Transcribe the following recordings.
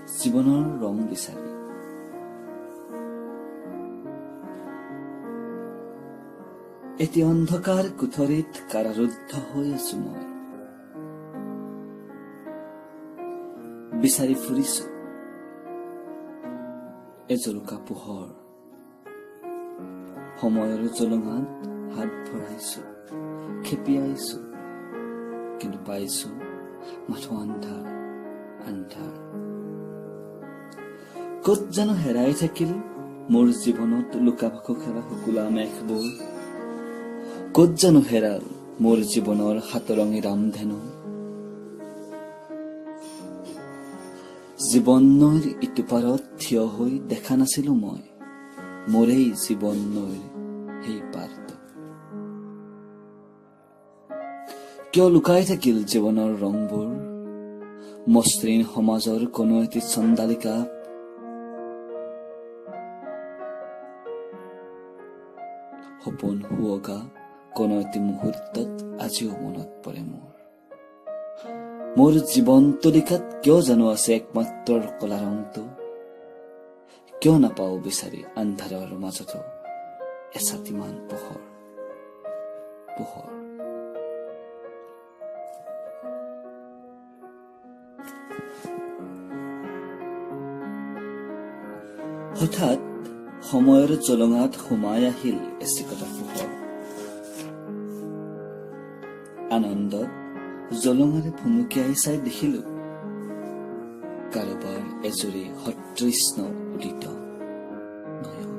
জীৱনৰ ৰং বিচাৰি। এটি অন্ধকাৰ কোঠৰীত কাৰাৰুদ্ধ হৈ আছো মই। বিচাৰি ফুৰিছো এজলকা পোহৰ। সময়ৰ জলঙাত হাত ভৰাইছো, খেপিয়াইছো, কিন্তু পাইছো মাথো আন্ধাৰ আন্ধাৰ। ক'ত জানো হেৰাই থাকিল মোৰ জীৱনত লুকা ভাকু খেলা শুকুলা মেঘবোৰ। ক'ত জানো হেৰাল মোৰ জীৱনৰ সাতৰঙী ৰামধেনু। জীৱন নৈৰ ইটো পাৰত থিয় হৈ দেখা নাছিলো মই মোৰেই জীৱন নৈৰ সেই পাৰটো। কিয় লুকাই থাকিল জীৱনৰ ৰংবোৰ মসৃণ সমাজৰ কোনো এটি চন্দালিকা। সপোন সুৱগা কোনো এটি মুহূৰ্তত আজিও মনত পৰে মোৰ জীৱনতলিকাত কিয় জানো আছে একমাত্ৰ কলা ৰংটো। কিয় নাপাও বিচাৰি আন্ধাৰৰ মাজতো এচাতিমান পোহৰ পোহৰ। হঠাৎ সময়ৰ জলঙাত সোমাই আহিল এচিকটা পোহৰ। আনন্দত জলঙাৰে ভুমুকিয়াই চাই দেখিলো কাৰোবাৰ এজুৰি সতৃষ্ণ উদিত নয়ন,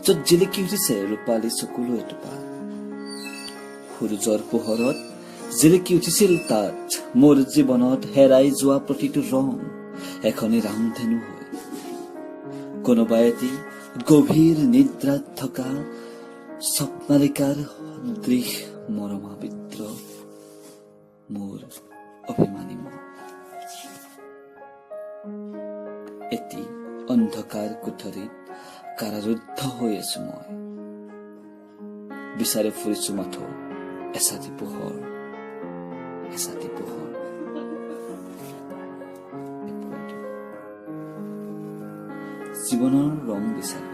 য'ত জিলিকি উঠিছে ৰূপালী চকুলো এটোপা। সূৰ্যৰ পোহৰত জিলিকি উঠিছিল তাত মোৰ জীৱনত হেৰাই যোৱা প্ৰতিটো ৰং এখনি ৰামধেনু হৈ। কোনোবা এটি গভীৰ নিদ্ৰাত থকা স্বপ্নালিকাৰ সদৃশ মৰমাবিদ্ৰ মোৰ অভিমানী মন। এটি অন্ধকাৰ কোঠৰীত কাৰাৰুদ্ধ হৈ আছো মই। বিচাৰি ফুৰিছো মাথো এচাতি পোহৰ এচাতি পোহৰ। জীৱনৰ ৰং বিচাৰি।